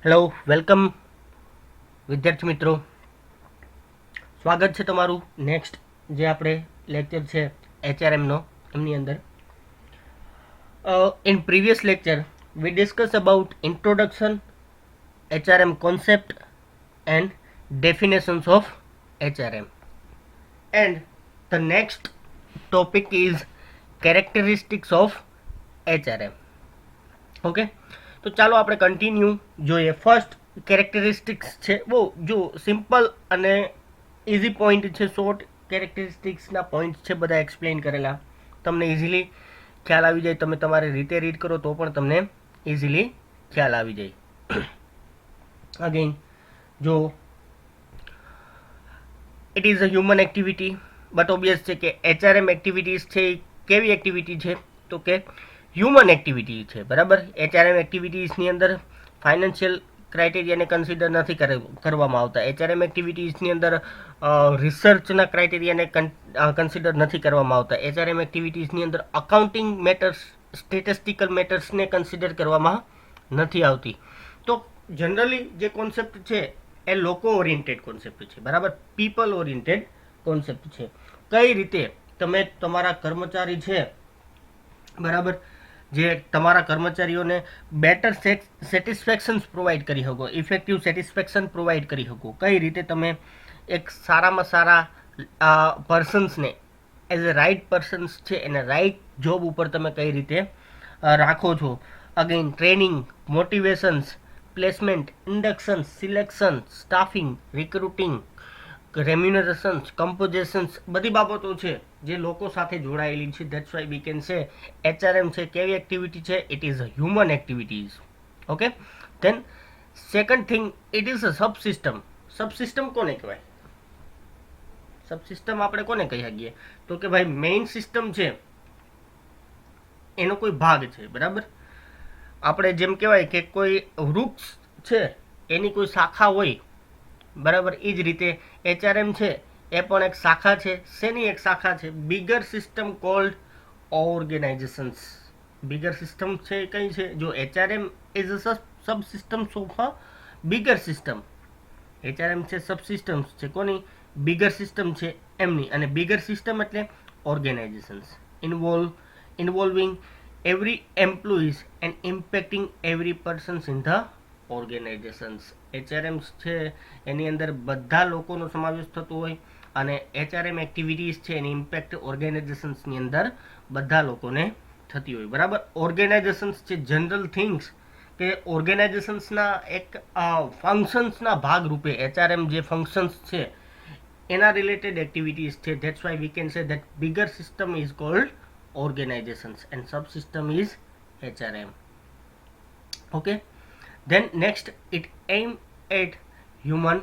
Hello, welcome વિદ્યાર્થી મિત્રો. સ્વાગત છે તમારું નેક્સ્ટ જે આપણે લેક્ચર છે એચઆરએમનો એમની અંદર. In previous lecture we discussed about introduction, HRM concept and definitions of HRM. And the next topic is characteristics of HRM. Okay, તો ચાલો આપણે કન્ટિન્યુ જોઈએ. ફર્સ્ટ કેરેક્ટરિસ્ટિક્સ છે, બહુ જો સિમ્પલ અને ઇઝી પોઈન્ટ છે. શોર્ટ કેરેક્ટરિસ્ટિક્સના પોઈન્ટ છે, બધા એક્સપ્લેન કરેલા, તમને ઇઝીલી ખ્યાલ આવી જાય. તમે તમારી રીતે રીડ કરો તો પણ તમને ઇઝીલી ખ્યાલ આવી જાય. અગેન જો it is a human activity, but obvious છે કે એચઆરએમ એક્ટિવિટીઝ છે એ કેવી એક્ટિવિટી છે, તો કે હ્યુમન એક્ટિવિટી છે. બરાબર, એચઆરએમ એક્ટિવિટીઝની અંદર ફાઇનાન્શિયલ ક્રાઇટેરિયાને કન્સિડર નથી કરવામાં આવતા. એચઆરએમ એક્ટિવિટીઝની અંદર રિસર્ચના ક્રાઇટેરિયાને કન્સિડર નથી કરવામાં આવતા. એચઆરએમ એક્ટિવિટીઝની અંદર અકાઉન્ટિંગ મેટર્સ, સ્ટેટિસ્ટિકલ મેટર્સને કન્સિડર કરવામાં નથી આવતી. તો જનરલી જે કોન્સેપ્ટ છે એ લોકો ઓરિએન્ટેડ કોન્સેપ્ટ છે. બરાબર, પીપલ ઓરિએન્ટેડ કોન્સેપ્ટ છે. કઈ રીતે તમે તમારા કર્મચારી છે, બરાબર, જે તમારા કર્મચારીઓને બેટર સેટિસ્ફેક્શન્સ પ્રોવાઈડ કરી શકો, ઇફેક્ટિવ સેટિસ્ફેક્શન પ્રોવાઈડ કરી શકો, કઈ રીતે તમે એક સારામાં સારા પર્સન્સને એઝ અ રાઇટ પર્સન્સ છે એને રાઇટ જોબ ઉપર તમે કઈ રીતે રાખો છો. Again training, motivations, placement, induction, selection, staffing, recruiting, remunerations, compositions, બધી બાબતો છે જે લોકો સાથે જોડાયેલી છે. That's why we can say HRM છે કેવી એક્ટિવિટી છે, it is a human activities. Okay, then second thing, it is a subsystem. Subsystem કોને કહેવાય? સબસિસ્ટમ આપણે કોને કહી શકીએ? તો કે ભાઈ મેઇન સિસ્ટમ છે એનો કોઈ ભાગ છે. બરાબર, આપણે જેમ કહેવાય કે કોઈ વૃક્ષ છે એની કોઈ શાખા હોય, બરાબર, એ જ રીતે એચઆરએમ છે એ પણ એક શાખા છે. શેની એક શાખા છે? Bigger system cold organisations. Bigger system છે કઈ છે? જો HRM is a sub systems of a bigger system. HRM છે સબ સિસ્ટમ્સ છે કોની? બિગર સિસ્ટમ છે એમની. અને બિગર સિસ્ટમ એટલે organisations ઇન્વોલ્વિંગ every employees and impacting every persons in the organizations. HRM છે એની અંદર બધા લોકોનો સમાવેશ થતો હોય અને HRM એક્ટિવિટીઝ છે એની ઇમ્પેક્ટ ઓર્ગેનાઇઝેશન્સની અંદર બધા લોકોને થતી હોય. બરાબર, ઓર્ગેનાઇઝેશન્સ છે જનરલ થિંગ્સ કે ઓર્ગેનાઇઝેશન્સના એક ફંક્શન્સના ભાગ રૂપે એચઆરએમ જે ફંક્શન્સ છે એના રિલેટેડ એક્ટિવિટીઝ છે. That's why we can say that bigger system is called organizations and subsystem is HRM. Okay, then next it aim at human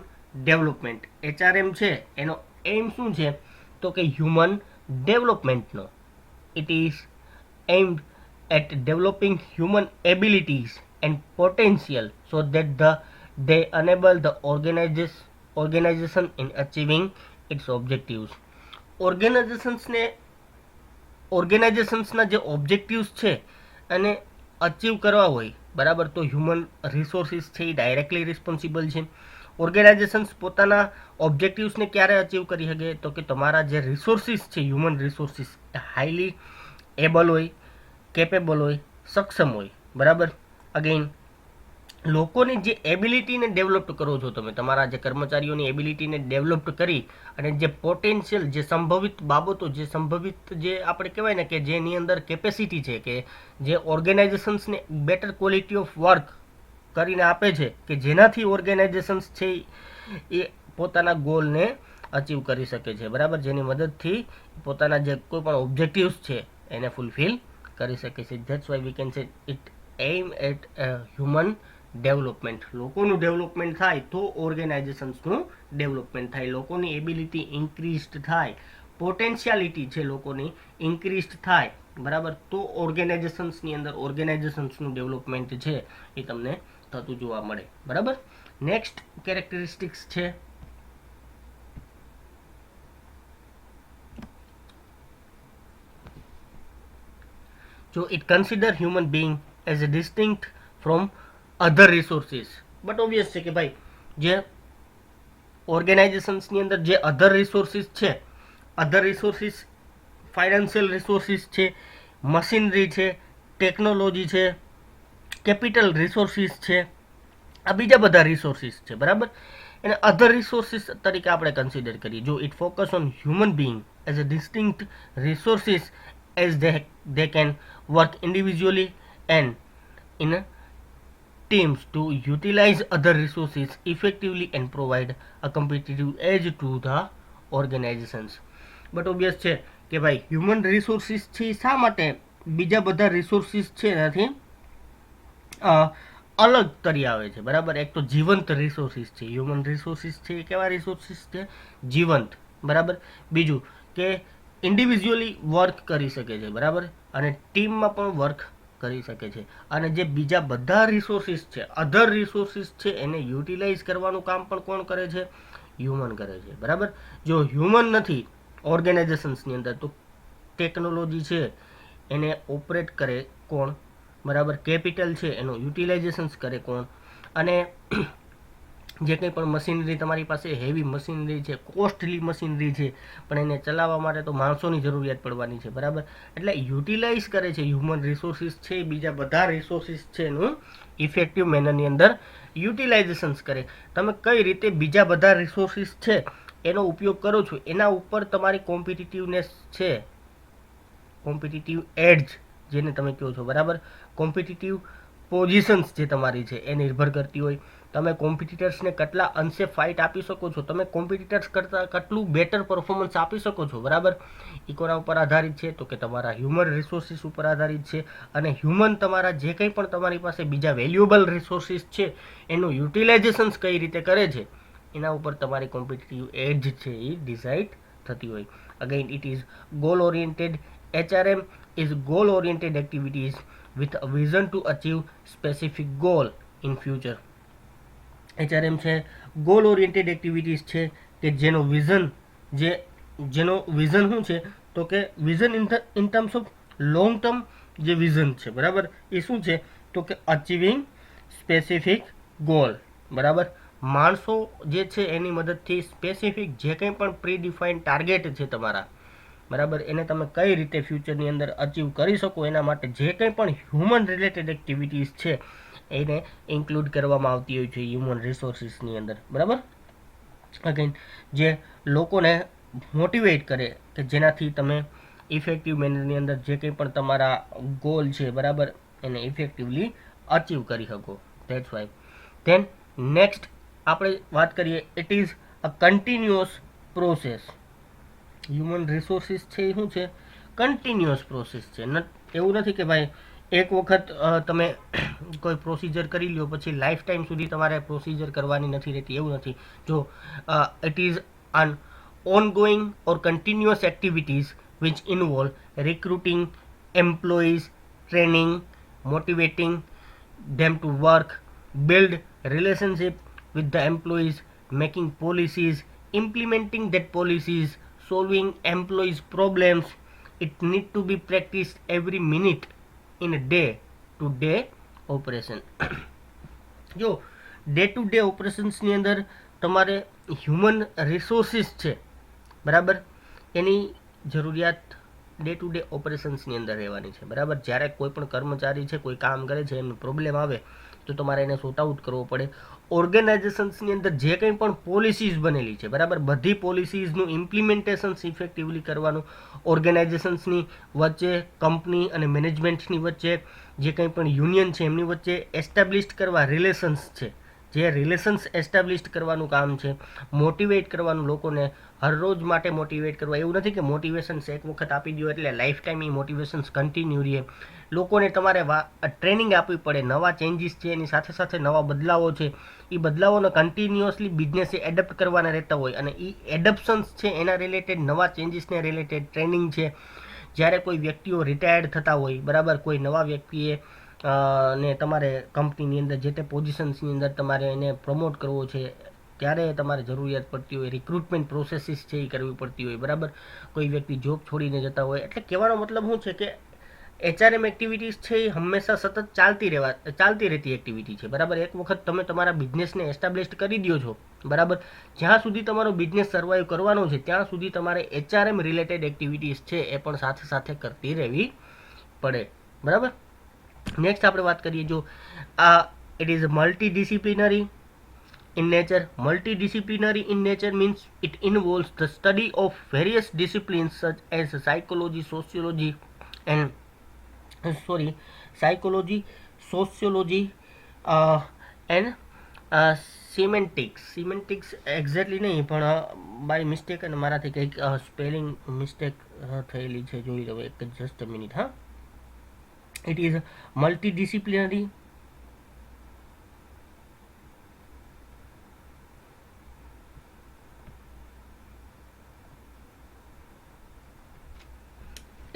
development. HRM છે એનો એમ શું છે? તો કે human ડેવલપમેન્ટનો. It is aimed at developing human abilities and potential so that they enable the organization in achieving its objectives. ઓર્ગેનાઇઝેશન્સના જે objectives છે અને achieve કરવા હોય, બરાબર, તો હ્યુમન રિસોર્સિસ છે એ ડાયરેક્ટલી રિસ્પોન્સિબલ છે. ઓર્ગેનાઇઝેશન્સ પોતાના ઓબ્જેક્ટિવ્સને ક્યારે અચીવ કરી શકે? તો કે તમારા જે રિસોર્સિસ છે, હ્યુમન રિસોર્સિસ એ હાઈલી એબલ હોય, કેપેબલ હોય, સક્ષમ હોય. બરાબર, અગેન લોકોની જે એબિલિટીને ડેવલપ કરો છો તમે, તમારા જે કર્મચારીઓની એબિલિટીને ડેવલપ કરી અને જે પોટેન્શિયલ, જે સંભવિત બાબતો, જે સંભવિત જે આપણે કહેવાય ને કે જેની અંદર કેપેસિટી છે, કે જે ઓર્ગેનાઇઝેશન્સને બેટર ક્વોલિટી ઓફ વર્ક કરીને આપે છે, કે જેનાથી ઓર્ગેનાઇઝેશન્સ છે એ પોતાના ગોલને અચીવ કરી શકે છે. બરાબર, જેની મદદથી પોતાના જે કોઈ પણ ઓબ્જેક્ટિવ્સ છે એને ફૂલફિલ કરી શકે છે. That's why we can say it aim at human development. લોકોનું ડેવલપમેન્ટ થાય તો ઓર્ગેનાઇઝેશન્સનું ડેવલપમેન્ટ થાય, લોકોની એબિલિટી ઇન્ક્રીઝડ થાય, પોટેન્શિયાલિટી છે લોકોની ઇન્ક્રીઝડ થાય, બરાબર, તો ઓર્ગેનાઇઝેશન્સની અંદર ઓર્ગેનાઇઝેશન્સનું ડેવલપમેન્ટ છે એ તમને થતું જોવા મળે. બરાબર, નેક્સ્ટ કેરેક્ટરિસ્ટિક્સ છે જો it consider human being as a distinct from other resources. But obvious છે કે ભાઈ જે ઓર્ગેનાઇઝેશન્સની અંદર જે અધર રિસોર્સિસ છે, અધર રિસોર્સિસ ફાઇનાન્શિયલ રિસોર્સિસ છે, મશીનરી છે, ટેકનોલોજી છે, કેપિટલ રિસોર્સિસ છે, આ બીજા બધા રિસોર્સિસ છે, બરાબર. એને અધર રિસોર્સિસ તરીકે આપણે કન્સિડર કરીએ. જો it focus on human being as a distinct resources as they can work individually and in teams to utilize other resources effectively and provide a competitive edge to the organizations. But obvious છે કે ભાઈ human resources છે શા માટે બીજા બધા resources છે એનાથી અલગ તરી આવે છે, બરાબર. એક તો જીવંત રિસોર્સિસ છે, હ્યુમન રિસોર્સિસ છે એ કેવા રિસોર્સિસ છે? જીવંત, બરાબર. બીજું કે ઇન્ડિવિજ્યુઅલી વર્ક કરી શકે છે, બરાબર, અને ટીમમાં પણ વર્ક કરી શકે છે. અને જે બીજા બધા રિસોર્સિસ છે, અધર રિસોર્સિસ છે, એને યુટિલાઇઝ કરવાનું કામ પણ કોણ કરે છે? હ્યુમન કરે છે, બરાબર. જો હ્યુમન નથી ઓર્ગેનાઇઝેશન્સની અંદર તો ટેકનોલોજી છે એને ઓપરેટ કરે કોણ? બરાબર. કેપિટલ છે એનું યુટિલાઇઝેશન્સ કરે કોણ? અને જે કંઈ પણ મશીનરી તમારી પાસે હેવી મશીનરી છે, કોસ્ટલી મશીનરી છે, પણ એને ચલાવવા માટે તો માણસોની જરૂરિયાત પડવાની છે, બરાબર. એટલે યુટિલાઇઝ કરે છે હ્યુમન રિસોર્સિસ છે, બીજા બધા રિસોર્સિસ છે એનું ઇફેક્ટિવ મેનરની અંદર યુટિલાઇઝેશન્સ કરે. તમે કઈ રીતે બીજા બધા રિસોર્સિસ છે એનો ઉપયોગ કરો છો એના ઉપર તમારી કોમ્પિટિટિવનેસ છે, કોમ્પિટિટિવ એડ્જ જેને તમે કહો છો, બરાબર. કોમ્પિટિટિવ પોઝિશન્સ જે તમારી છે એ નિર્ભર કરતી હોય. તમે કોમ્પિટિટર્સને કેટલા અંશે ફાઇટ આપી શકો છો, તમે કોમ્પિટિટર્સ કરતાં કેટલું બેટર પરફોર્મન્સ આપી શકો છો, બરાબર. એ કોના ઉપર આધારિત છે? તો કે તમારા હ્યુમન રિસોર્સિસ ઉપર આધારિત છે. અને હ્યુમન તમારા જે કંઈ પણ તમારી પાસે બીજા વેલ્યુએબલ રિસોર્સિસ છે એનું યુટિલાઇઝેશન્સ કઈ રીતે કરે છે એના ઉપર તમારી કોમ્પિટિટિવ એડ્જ છે એ ડિસાઇડ થતી હોય. Again it is goal oriented. HRM is goal oriented activities with a vision to achieve specific goal in future. HRM છે ગોલ ઓરિએન્ટેડ એક્ટિવિટીઝ છે કે જેનો વિઝન શું છે? તો કે vision in terms of long term જે વિઝન છે, બરાબર, એ શું છે? તો કે અચીવિંગ સ્પેસિફિક ગોલ, બરાબર. માણસો જે છે એની મદદથી સ્પેસિફિક જે કંઈ પણ પ્રીડિફાઇન્ડ ટાર્ગેટ છે તમારા, બરાબર, એને તમે કઈ રીતે ફ્યુચરની અંદર અચીવ કરી શકો એના માટે જે કંઈ પણ હ્યુમન રિલેટેડ એક્ટિવિટીઝ છે એને ઇન્ક્લુડ કરવામાં આવતી હોય છે હ્યુમન રિસોર્સિસની અંદર, બરાબર. અગેન જે લોકોને મોટિવેટ કરે કે જેનાથી તમે ઇફેક્ટિવ મેનરની અંદર જે કંઈ પણ તમારા ગોલ છે, બરાબર, એને ઇફેક્ટિવલી અચીવ કરી શકો. That's why. ધેન નેક્સ્ટ આપણે વાત કરીએ, it is a continuous process. Human resources છે એ શું છે? કન્ટિન્યુઅસ પ્રોસેસ છે. એવું નથી કે ભાઈ એક વખત તમે કોઈ પ્રોસિજર કરી લ્યો પછી લાઈફ ટાઈમ સુધી તમારે પ્રોસિજર કરવાની નથી રહેતી, એવું નથી. જો it is an ongoing or continuous activities which involve recruiting employees, training, motivating them to work, build relationship with the employees, making policies, implementing that policies, solving employees problems. It need to be practiced every minute in a day to day operation. જો day to day ઓપરેશન્સની અંદર તમારે human resources છે, બરાબર, એની જરૂરિયાત day to day ઓપરેશન્સની અંદર રહેવાની છે, બરાબર. જ્યારે કોઈ પણ કર્મચારી છે કોઈ કામ કરે છે એમને પ્રોબ્લેમ આવે તો તમારે એને સોર્ટ આઉટ કરવો પડે. ઓર્ગેનાઇઝેશન્સની અંદર જે કંઈ પણ પોલિસીઝ બનેલી છે, બરાબર, બધી પોલિસીઝનું ઇમ્પ્લિમેન્ટેશન્સ ઇફેક્ટિવલી કરવાનું. ઓર્ગેનાઇઝેશન્સની વચ્ચે કંપની અને મેનેજમેન્ટની વચ્ચે જે કંઈ પણ યુનિયન છે એમની વચ્ચે એસ્ટાબ્લિશ્ડ કરવા રિલેશન્સ છે, જે રિલેશન્સ એસ્ટાબ્લિશ્ડ કરવાનું કામ છે. મોટિવેટ કરવાનું, લોકોને હરરોજ માટે મોટિવેટ કરવા. એવું નથી કે મોટિવેશન્સ એક વખત આપી દો એટલે લાઈફ ટાઈમ એ મોટિવેશન્સ કન્ટિન્યુ રહે. લોકોને તમારે ટ્રેનિંગ આપવી પડે. નવા ચેન્જીસ છે એની સાથે સાથે નવા બદલાવો છે એ બદલાવોને કન્ટિન્યુઅસલી બિઝનેસે એડપ્ટ કરવાના રહેતા હોય અને એ એડપ્શન્સ છે એના રિલેટેડ નવા ચેન્જીસને રિલેટેડ ટ્રેનિંગ છે. જ્યારે કોઈ વ્યક્તિઓ રિટાયર્ડ થતા હોય, બરાબર, કોઈ નવા વ્યક્તિએ ને તમારે કંપનીની અંદર જે તે પોઝિશન્સની અંદર તમારે એને પ્રમોટ કરવો છે ત્યારે તમારે જરૂરિયાત પડતી હોય. રિક્રુટમેન્ટ પ્રોસેસીસ છે એ કરવી પડતી હોય, બરાબર. કોઈ વ્યક્તિ જોબ છોડીને જતા હોય. એટલે કહેવાનો મતલબ શું છે કે એચઆરએમ એક્ટિવિટીઝ છે એ હંમેશા સતત ચાલતી રહેતી એક્ટિવિટી છે, બરાબર. એક વખત તમે તમારા બિઝનેસને એસ્ટાબ્લિશ કરી દો છો, બરાબર, જ્યાં સુધી તમારો બિઝનેસ સર્વાઈવ કરવાનો છે ત્યાં સુધી તમારે એચઆરએમ રિલેટેડ એક્ટિવિટીઝ છે એ પણ સાથે સાથે કરતી રહેવી પડે, બરાબર. નેક્સ્ટ આપણે વાત કરીએ, જો આ it is multidisciplinary in nature. Multidisciplinary in nature means it involves the study of various disciplines such as psychology, psychology, sociology, and semantics exactly નહીં, પણ બાય મિસ્ટેક અને મારાથી કંઈક સ્પેલિંગ મિસ્ટેક થયેલી છે, જોઈ લો એક જસ્ટ મિનિટ. હા, it is multidisciplinary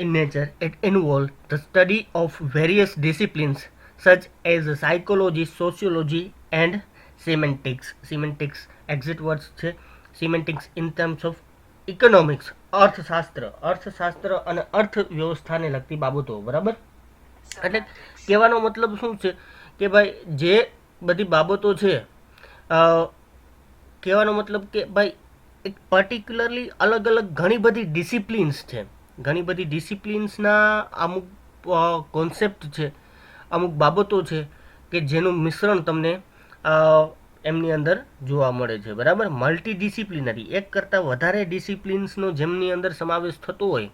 in nature. It involves the study of various disciplines such as psychology, sociology, and semantics exit words છે. semantics in terms of economics, અર્થશાસ્ત્ર અને અર્થવ્યવસ્થાને લગતી બાબતો, બરાબર. એટલે કહેવાનો મતલબ શું છે કે ભાઈ જે બધી બાબતો છે, કહેવાનો મતલબ કે ભાઈ એક પર્ટિક્યુલરલી અલગ અલગ ઘણી બધી ડિસિપ્લિન્સ છે, ઘણી બધી ડિસિપ્લિન્સના અમુક કોન્સેપ્ટ છે, અમુક બાબતો છે કે જેનું મિશ્રણ તમને એમની અંદર જોવા મળે છે, બરાબર. મલ્ટીડિસિપ્લિનરી, એક કરતાં વધારે ડિસિપ્લિન્સનો જેમની અંદર સમાવેશ થતો હોય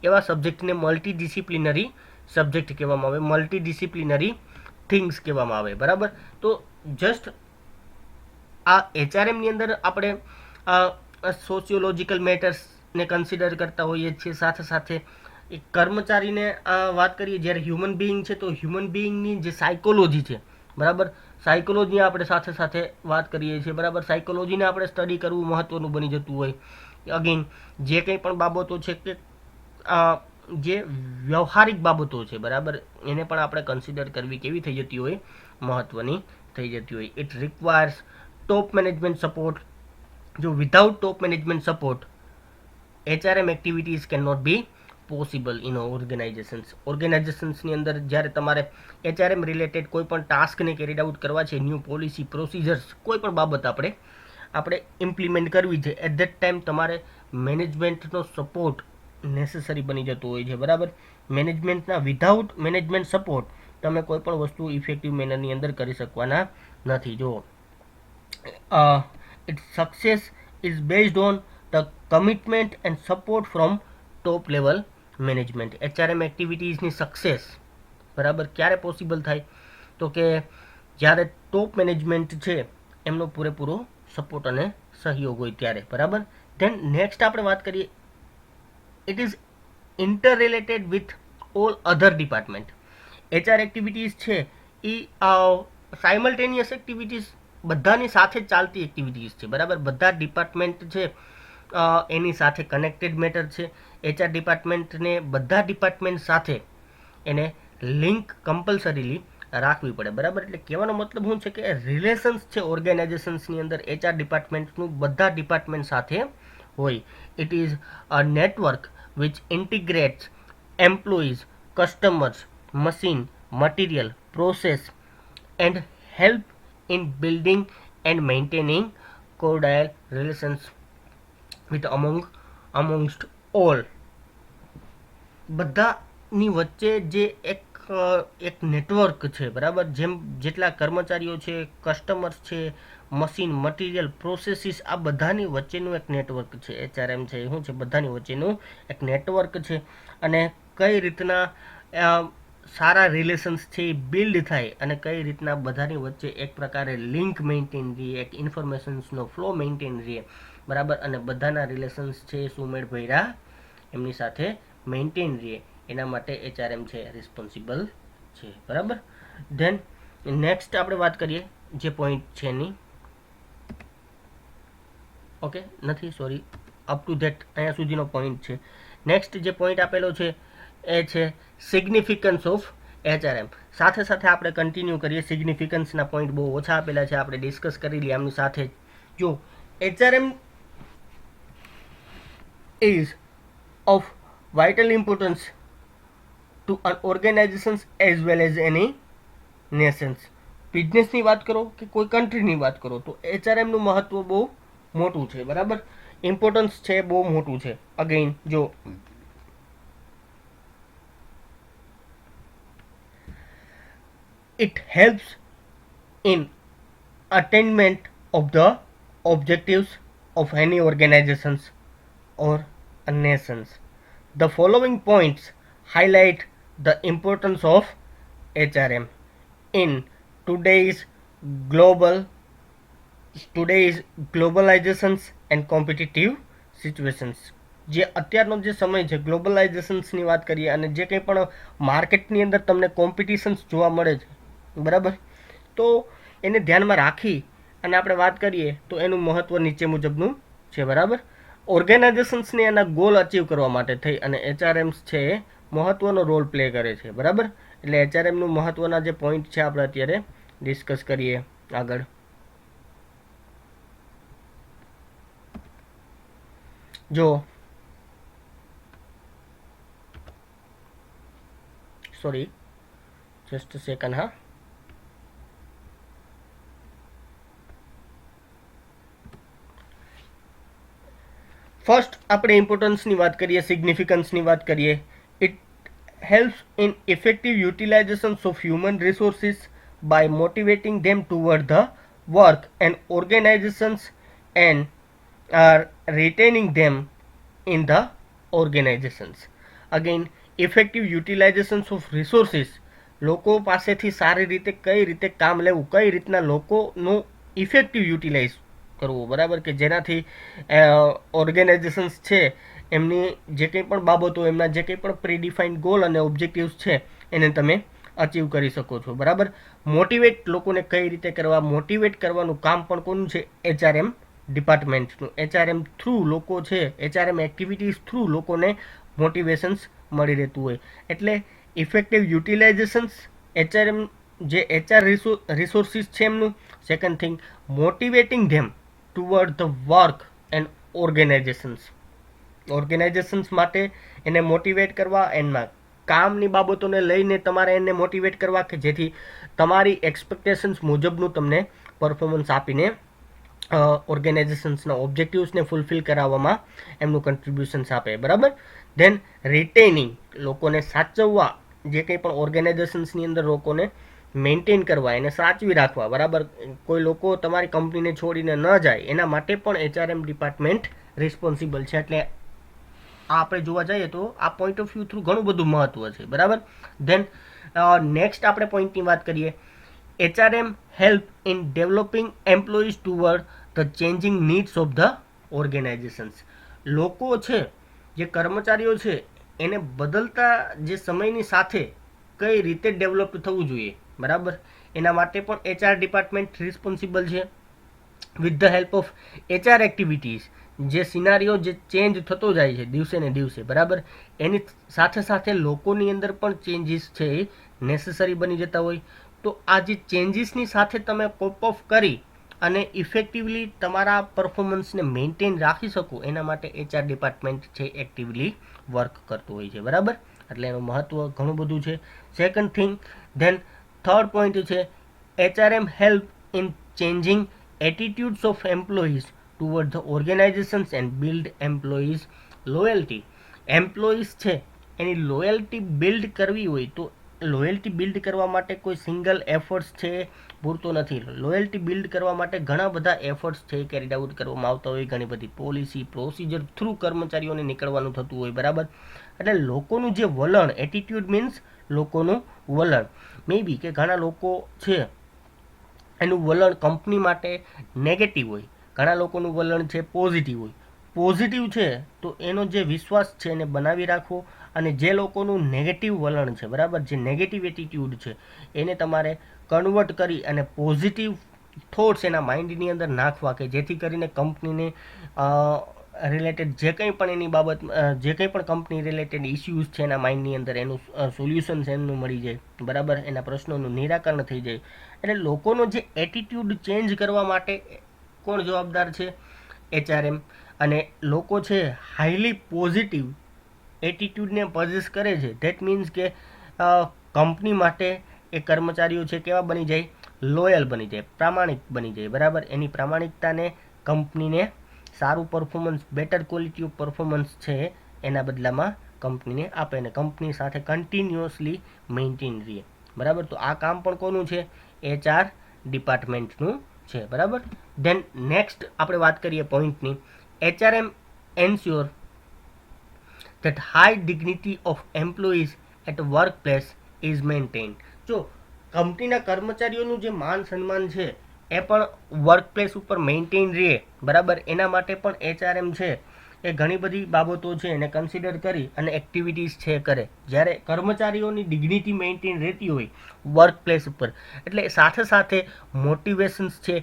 એવા સબ્જેક્ટને મલ્ટીડિસિપ્લિનરી સબ્જેક્ટ કહેવામાં આવે, મલ્ટીડિસિપ્લિનરી થિંગ્સ કહેવામાં આવે, બરાબર. તો જસ્ટ આ એચઆરએમની અંદર આપણે સોશિયોલોજિકલ મેટર્સને કન્સિડર કરતા હોઈએ છીએ, સાથે સાથે એક કર્મચારીને વાત કરીએ જ્યારે હ્યુમન બિઈંગ છે, તો હ્યુમન બિઈંગની જે સાયકોલોજી છે, બરાબર, સાયકોલોજી આપણે સાથે સાથે વાત કરીએ છીએ, બરાબર. સાયકોલોજીને આપણે સ્ટડી કરવું મહત્ત્વનું બની જતું હોય. અગેન જે કંઈ પણ બાબતો છે કે જે વ્યવહારિક બાબતો છે, બરાબર, એને પણ આપણે કન્સિડર કરવી કેવી થઈ જતી હોય, મહત્ત્વની થઈ જતી હોય. It requires top management support. જો without top management support HRM activities can not be possible in ઓર્ગેનાઇઝેશન્સની અંદર જ્યારે તમારે એચઆરએમ રિલેટેડ કોઈ પણ ટાસ્કને કેરીડ આઉટ કરવા છે, ન્યૂ પોલિસી પ્રોસિજર્સ કોઈ પણ બાબત આપણે ઇમ્પ્લિમેન્ટ કરવી છે, એટ ધેટ ટાઈમ તમારે મેનેજમેન્ટનો સપોર્ટ નેસેસરી બની જતો હોય છે, બરાબર. મેનેજમેન્ટના વિધાઉટ મેનેજમેન્ટ સપોર્ટ તમે કોઈ પણ વસ્તુ ઇફેક્ટિવ મેનરની અંદર કરી શકવાના નથી. જો its success is based on the commitment and support from top level management. HRM એક્ટિવિટીઝની સક્સેસ, બરાબર, ક્યારે પોસિબલ થાય તો કે જ્યારે ટોપ મેનેજમેન્ટ છે એમનો પૂરેપૂરો સપોર્ટ અને સહયોગ હોય ત્યારે, બરાબર. ધેન નેક્સ્ટ આપણે વાત કરીએ, it is inter related with all other department. HR activities છે એ સાયમલ્ટેનિયસ એક્ટિવિટીઝ બધાની સાથે ચાલતી એક્ટિવિટીઝ છે, બરાબર. બધા ડિપાર્ટમેન્ટ છે એની સાથે કનેક્ટેડ મેટર છે. એચઆર ડિપાર્ટમેન્ટને બધા ડિપાર્ટમેન્ટ સાથે એને લિંક કમ્પલસરીલી રાખવી પડે, બરાબર. એટલે કહેવાનો મતલબ શું છે કે રિલેશન્સ છે ઓર્ગેનાઇઝેશન્સની અંદર એચઆર ડિપાર્ટમેન્ટનું બધા ડિપાર્ટમેન્ટ સાથે હોય. It is a network which integrates employees, customers, machine, material, process and help in building and maintaining cordial relations with amongst all. બધાની વચ્ચે જે એક નેટવર્ક છે, બરાબર. જેટલા કર્મચારીઓ છે, કસ્ટમર્સ છે, મશીન, મટીરિયલ, પ્રોસેસીસ, આ બધાની વચ્ચેનું એક નેટવર્ક છે એચઆરએમ છે. શું છે? બધાની વચ્ચેનું એક નેટવર્ક છે. અને કઈ રીતના સારા રિલેશન્સ છે એ બિલ્ડ થાય અને કઈ રીતના બધાની વચ્ચે એક પ્રકારે લિંક મેન્ટેન રહે, એક ઇન્ફોર્મેશન્સનો ફ્લો મેન્ટેન રહે, બરાબર. અને બધાના રિલેશન્સ છે સુમેળ ભર્યા એમની સાથે મેન્ટેન રહે, એના માટે એચઆરએમ છે રિસ્પોન્સિબલ છે, બરાબર. ધેન નેક્સ્ટ આપણે વાત કરીએ જે પોઈન્ટ છે એની, ઓકે, નથી, સોરી, અપ ટુ ધેટ અહીંયા સુધીનો પોઈન્ટ છે. નેક્સ્ટ જે પોઈન્ટ આપેલો છે એ છે સિગ્નિફિકન્સ ઓફ એચઆરએમ. સાથે સાથે આપણે કન્ટિન્યુ કરીએ. સિગ્નિફિકન્સના પોઈન્ટ બહુ ઓછા આપેલા છે, આપણે ડિસ્કસ કરી લઈએ આમની સાથે. જો HRM is of vital importance to to an organisations as well as any nations. બિઝનેસની વાત કરો કે કોઈ કન્ટ્રીની વાત કરો તો એચઆરએમનું મહત્વ બહુ મોટું છે, બરાબર. ઇમ્પોર્ટન્સ છે બહુ મોટું છે. અગેઇન જો it helps in attainment of the objectives of any organizations or a nations. The following points highlight the importance of HRM in today's global today's globalizations and competitive situations. જે અત્યારનો જે સમય છે ગ્લોબલાઇઝેશન્સની વાત કરીએ અને જે કંઈ પણ માર્કેટની અંદર તમને કોમ્પિટિશન્સ જોવા મળે છે, બરાબર, તો એને ધ્યાનમાં રાખી અને આપણે વાત કરીએ તો એનું મહત્ત્વ નીચે મુજબનું છે, બરાબર. ઓર્ગેનાઇઝેશન્સને એના ગોલ અચીવ કરવા માટે થઈ અને એચઆરએમ્સ છે એ મહત્ત્વનો રોલ પ્લે કરે છે, બરાબર. એટલે એચઆરએમનું મહત્ત્વના જે પોઈન્ટ છે આપણે અત્યારે ડિસ્કસ કરીએ આગળ. જો સોરી જસ્ટ સેકન્ડ, હા. ફર્સ્ટ આપણે ઇમ્પોર્ટન્સની વાત કરીએ, સિગ્નિફિકન્સની વાત કરીએ. It helps in effective utilisations of human resources by motivating them toward the work and organisations and retaining them in the organizations. Again, effective utilizations of resources, લોકો પાસેથી સારી રીતે કઈ રીતે કામ લેવું, કઈ રીતના લોકોનું ઇફેક્ટિવ યુટિલાઇઝ કરવું, બરાબર, કે જેનાથી ઓર્ગેનાઇઝેશન્સ છે એમની જે કંઈ પણ બાબતો, એમના જે કંઈ પણ પ્રીડિફાઇન્ડ ગોલ અને ઓબ્જેક્ટિવ્સ છે એને તમે અચીવ કરી શકો છો, બરાબર. મોટિવેટ લોકોને કઈ રીતે કરવા, મોટિવેટ કરવાનું કામ પણ કોનું છે? એચઆરએમ ડિપાર્ટમેન્ટનું. એચઆરએમ થ્રુ લોકો છે, એચઆરએમ એક્ટિવિટીઝ થ્રુ લોકોને મોટિવેશન્સ મળી રહેતું હોય. એટલે ઇફેક્ટિવ યુટિલાઇઝેશન્સ, એચઆરએમ જે એચઆર રિસોર્સિસ છે એમનું. Second thing, motivating them toward the work and organisations. Organisations માટે એને મોટિવેટ કરવા, એના કામની બાબતોને લઈને તમારે એને મોટિવેટ કરવા કે જેથી તમારી એક્સપેક્ટેશન્સ મુજબનું તમને પરફોર્મન્સ આપીને ઓર્ગેનાઇઝેશન્સના ઓબ્જેક્ટિવ્સને ફૂલફિલ કરાવવામાં એમનું કન્ટ્રીબ્યુશન્સ આપે, બરાબર. ધેન રિટેનિંગ, લોકોને સાચવવા, જે કંઈ પણ ઓર્ગેનાઇઝેશન્સની અંદર લોકોને મેન્ટેન કરવા, એને સાચવી રાખવા, બરાબર. કોઈ લોકો તમારી કંપનીને છોડીને ન જાય એના માટે પણ એચઆરએમ ડિપાર્ટમેન્ટ રિસ્પોન્સિબલ છે. એટલે આપણે જોવા જઈએ તો આ પોઈન્ટ ઓફ વ્યૂ થ્રુ ઘણું બધું મહત્વ છે, બરાબર. ધેન નેક્સ્ટ આપણે પોઈન્ટની વાત કરીએ. HRM help in developing employees toward the changing needs of the organizations. લોકો છે, જે કર્મચારીઓ છે એને બદલતા જે સમયની સાથે કઈ રીતે ડેવલપ થવું જોઈએ, બરાબર, એના માટે પણ એચઆર ડિપાર્ટમેન્ટ રિસ્પોન્સિબલ છે. With the help of HR activities, જે સિનારીઓ જે ચેન્જ થતો જાય છે દિવસે ને દિવસે, બરાબર, એની સાથે સાથે લોકોની અંદર પણ ચેન્જીસ છે એ નેસેસરી બની જતા હોય. તો આ જે ચેન્જીસની સાથે તમે કોપ ઓફ કરી અને ઇફેક્ટિવલી તમારા પરફોર્મન્સને મેન્ટેન રાખી શકો એના માટે એચઆર ડિપાર્ટમેન્ટ છે એક્ટિવલી વર્ક કરતું હોય છે, બરાબર. એટલે એનું મહત્ત્વ ઘણું બધું છે. Second thing, then third point છે HRM help in changing attitudes of employees toward the organisations and build employees loyalty. Employees છે એની લોયલ્ટી બિલ્ડ કરવી હોય તો લોયલ્ટી બિલ્ડ કરવા માટે કોઈ સિંગલ એફર્ટ્સ છે પૂરતો નથી. લોયલ્ટી બિલ્ડ કરવા માટે ઘણા બધા એફર્ટ્સ છે કેરીડ આઉટ કરવામાં આવતા હોય, ઘણી બધી પોલિસી પ્રોસિજર થ્રુ કર્મચારીઓને નીકળવાનું થતું હોય, બરાબર. એટલે લોકોનું જે વલણ, એટીટ્યુડ મીન્સ લોકોનું વલણ. મે બી કે ઘણા લોકો છે એનું વલણ કંપની માટે નેગેટિવ હોય, ઘણા લોકોનું વલણ છે પોઝિટિવ હોય. પોઝિટિવ છે તો એનો જે વિશ્વાસ છે એને બનાવી રાખવો, અને જે લોકોનું નેગેટિવ વલણ છે, બરાબર, જે નેગેટિવ એટીટ્યુડ છે એને તમારે કન્વર્ટ કરી અને પોઝિટિવ થોટ્સ એના માઇન્ડની અંદર નાખવા કે જેથી કરીને કંપનીને રિલેટેડ જે કંઈ પણ એની બાબત, જે કંઈ પણ કંપની રિલેટેડ ઇસ્યુઝ છે એના માઇન્ડની અંદર એનું સોલ્યુશન્સ એમનું મળી જાય, બરાબર, એના પ્રશ્નોનું નિરાકરણ થઈ જાય. એટલે લોકોનો જે એટીટ્યુડ ચેન્જ કરવા માટે કોણ જવાબદાર છે? એચઆરએમ. અને લોકો છે હાઈલી પોઝિટિવ એટીટ્યૂડને પોઝેસ કરે છે, ધેટ મીન્સ કે કંપની માટે એ કર્મચારીઓ છે કેવા બની જાય, લોયલ બની જાય, પ્રામાણિક બની જાય, બરાબર. એની પ્રામાણિકતાને કંપનીને સારું performance, better quality of performance છે એના બદલામાં કંપનીને આપે અને કંપની સાથે કન્ટિન્યુઅસલી મેન્ટેન રહે, બરાબર. તો આ કામ પણ કોનું છે, HR ડિપાર્ટમેન્ટનું છે, બરાબર. ધેન નેક્સ્ટ આપણે વાત કરીએ પોઈન્ટની, HRM ensure that high dignity of employees at workplace is maintained. જો કંપનીના કર્મચારીઓનું જે માન સન્માન છે એ પણ વર્કપ્લેસ ઉપર મેન્ટેન રહે, બરાબર. એના માટે પણ HRM છે એ ઘણી બધી બાબતો છે એને કન્સિડર કરી અને એક્ટિવિટીઝ છે કરે. જ્યારે કર્મચારીઓની ડિગ્નિટી મેન્ટેન રહેતી હોય વર્કપ્લેસ ઉપર, એટલે સાથે સાથે મોટિવેશન્સ છે,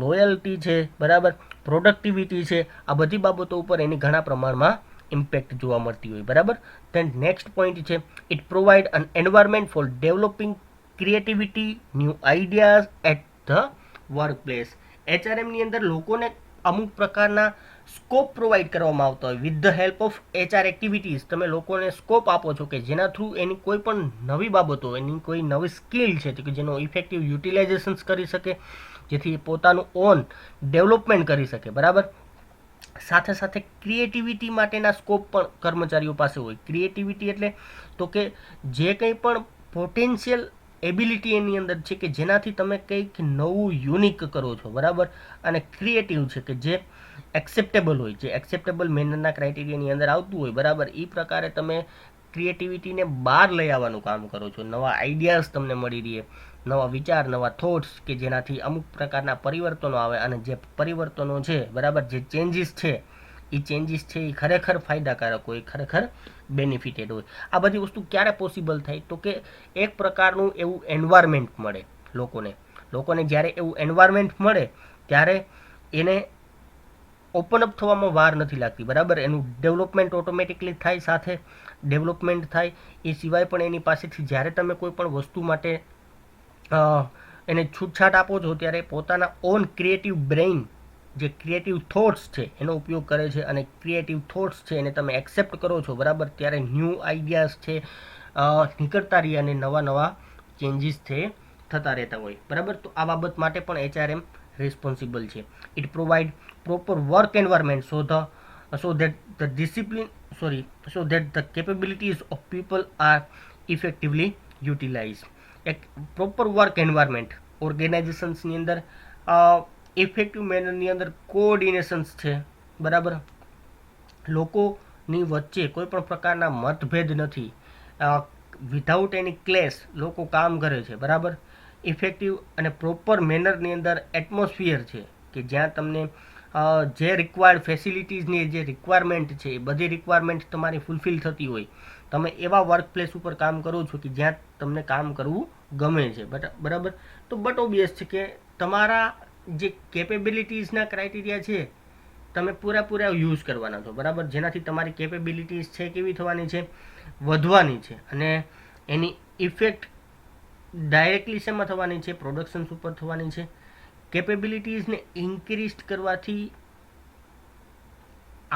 લોયલ્ટી છે, બરાબર, પ્રોડક્ટિવિટી છે, આ બધી બાબતો ઉપર એની ઘણા પ્રમાણમાં ઇમ્પેક્ટ જોવા મળતી હોય, બરાબર. ધેન નેક્સ્ટ પોઈન્ટ છે, it provide an environment for developing creativity, new ideas at the workplace. HRMની અંદર લોકોને અમુક પ્રકારના સ્કોપ પ્રોવાઈડ કરવામાં આવતા હોય with the help of HR activities. તમે લોકોને સ્કોપ આપો છો કે જેના થ્રુ એની કોઈ પણ નવી બાબતો, એની કોઈ નવી સ્કિલ છે કે જેનો ઇફેક્ટિવ યુટિલાઇઝેશન્સ કરી શકે, જેથી પોતાનું ઓન ડેવલપમેન્ટ કરી શકે, બરાબર. સાથે સાથે ક્રિએટિવિટી માટેના સ્કોપ પણ કર્મચારીઓ પાસે હોય. ક્રિએટિવિટી એટલે તો કે જે કંઈ પણ પોટેન્શિયલ એબિલિટી એની અંદર છે કે જેનાથી તમે કંઈક નવું યુનિક કરો છો, બરાબર. અને ક્રિએટિવ છે કે જે એક્સેપ્ટેબલ હોય, જે એક્સેપ્ટેબલ મેનરના ક્રાઇટેરિયાની અંદર આવતું હોય, બરાબર. એ પ્રકારે તમે ક્રિએટિવિટીને બહાર લઈ આવવાનું કામ કરો છો. નવા આઈડિયાઝ તમને મળી રહે, નવા વિચાર, નવા થોટ્સ કે જેનાથી અમુક પ્રકારના પરિવર્તનો આવે અને જે પરિવર્તનો છે, બરાબર, જે ચેન્જીસ છે એ ચેન્જીસ છે એ ખરેખર ફાયદાકારક હોય, ખરેખર બેનિફિટેડ હોય. આ બધી વસ્તુ ક્યારે પોસિબલ થાય, તો કે એક પ્રકારનું એવું એન્વાયરમેન્ટ મળે લોકોને જ્યારે એવું એન્વાયરમેન્ટ મળે ત્યારે એને ઓપન અપ થવામાં વાર નથી લાગતી, બરાબર. એનું ડેવલપમેન્ટ ઓટોમેટિકલી થાય, સાથે ડેવલપમેન્ટ થાય. એ સિવાય પણ એની પાસેથી જ્યારે તમે કોઈ પણ વસ્તુ માટે એને છૂટછાટ આપો છો ત્યારે પોતાના ઓન ક્રિએટિવ બ્રેઇન, જે ક્રિએટિવ થોટ્સ છે એનો ઉપયોગ કરે છે અને ક્રિએટિવ થોટ્સ છે એને તમે એક્સેપ્ટ કરો છો, બરાબર. ત્યારે ન્યૂ આઈડિયાઝ છે નીકળતા રહી અને નવા ચેન્જીસ છે થતા રહેતા હોય, બરાબર. તો આ બાબત માટે પણ HRM responsible છે. It provide proper work environment so that the capabilities of people are effectively utilized. એક પ્રોપર વર્ક એન્વાયરમેન્ટ ઓર્ગેનાઇઝેશન્સની અંદર ઇફેક્ટિવ મેનરની અંદર કોઓર્ડિનેશન્સ છે, બરાબર. લોકોની વચ્ચે કોઈ પણ પ્રકારના મતભેદ નથી, વિધાઉટ એની ક્લેશ લોકો કામ કરે છે, બરાબર. ઇફેક્ટિવ અને પ્રોપર મેનરની અંદર એટમોસ્ફિયર છે કે જ્યાં તમને જે રિક્વાયર્ડ ફેસિલિટીઝની જે રિક્વાયરમેન્ટ છે એ બધી રિક્વાયરમેન્ટ તમારી ફૂલફિલ થતી હોય. તમે એવા વર્ક પ્લેસ ઉપર કામ કરો છો કે જ્યાં તમને કામ કરવું ગમે છે, બરાબર. તો બટ ઓબ્વિયસ છે કે તમારા જે કેપેબિલિટીઝના ક્રાઇટેરિયા છે તમે પૂરેપૂરા યુઝ કરવાના છો, બરાબર. જેનાથી તમારી કેપેબિલિટીઝ છે કેવી થવાની છે, વધવાની છે. અને એની ઇફેક્ટ ડાયરેક્ટલી શેમાં થવાની છે, પ્રોડક્શન્સ ઉપર થવાની છે. કેપેબિલિટીઝને ઇન્ક્રીઝ કરવાથી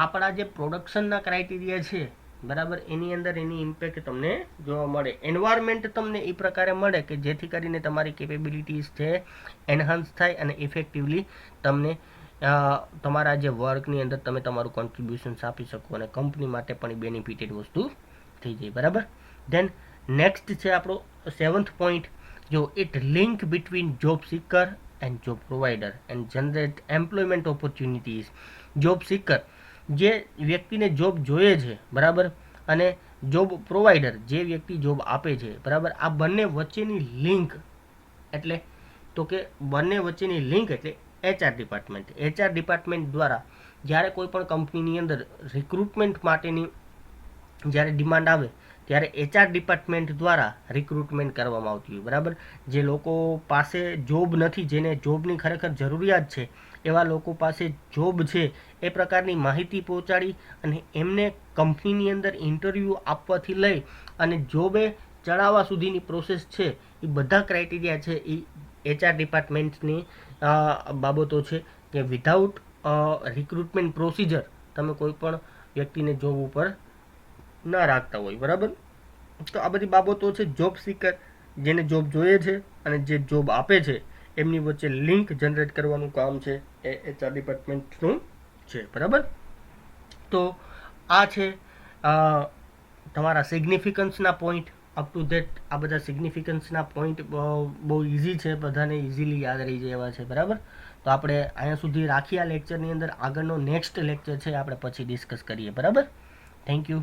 આપણા જે પ્રોડક્શનના ક્રાઇટેરિયા છે, બરાબર, એની અંદર એની ઇમ્પેક્ટ તમને જોવા મળે. એન્વાયરમેન્ટ તમને એ પ્રકારે મળે કે જેથી કરીને તમારી કેપેબિલિટીઝ છે એનહાન્સ થાય અને ઇફેક્ટિવલી તમને તમારા જે વર્કની અંદર તમે તમારું કોન્ટ્રીબ્યુશન્સ આપી શકો અને કંપની માટે પણ બેનિફિટેડ વસ્તુ થઈ જાય, બરાબર. ધેન નેક્સ્ટ છે આપણો 7th પોઈન્ટ, જો it link between job seeker and job provider and generate employment opportunities. Job seeker જે વ્યક્તિને જોબ જોઈએ છે, બરાબર, અને જોબ પ્રોવાઈડર જે વ્યક્તિ જોબ આપે છે, બરાબર. આ બંને વચ્ચેની લિંક એટલે તો કે બંને વચ્ચેની લિંક એટલે HR ડિપાર્ટમેન્ટ. HR ડિપાર્ટમેન્ટ દ્વારા જ્યારે કોઈ પણ કંપનીની અંદર રિક્રુટમેન્ટ માટેની જ્યારે ડિમાન્ડ આવે ત્યારે HR ડિપાર્ટમેન્ટ દ્વારા રિક્રુટમેન્ટ કરવામાં આવતી હોય, બરાબર. જે લોકો પાસે જોબ નથી, જેને જોબની ખરેખર જરૂરિયાત છે, એવા લોકો પાસે જોબ છે એ પ્રકારની માહિતી પહોંચાડી અને એમને કંપનીની અંદર ઇન્ટરવ્યૂ આપવાથી લઈ અને જોબે ચડાવવા સુધીની પ્રોસેસ છે એ બધા ક્રાઇટેરિયા છે એ HR ડિપાર્ટમેન્ટની બાબતો છે કે વિધાઉટ રિક્રુટમેન્ટ પ્રોસિજર તમે કોઈ પણ વ્યક્તિને જોબ ઉપર ન રાખતા હોય, બરાબર. તો આ બધી બાબતો છે જોબ સિકર, જેને જોબ જોઈએ છે અને જે જોબ આપે છે એમની વચ્ચે લિંક જનરેટ કરવાનું કામ છે એ HR ડિપાર્ટમેન્ટનું છે. બરાબર. તો આ છે તમારા સિગ્નિફિકન્સના પોઈન્ટ. અપ ટુ ધેટ આ બધા સિગ્નિફિકન્સના પોઈન્ટ બહુ ઇઝી છે, બધાને ઇઝીલી યાદ રહી જાય એવા છે. બરાબર. તો આપણે અહીંયા સુધી રાખીએ આ લેક્ચરની અંદર. આગળનો નેક્સ્ટ લેક્ચર છે આપણે પછી ડિસ્કસ કરીએ. બરાબર. Thank you.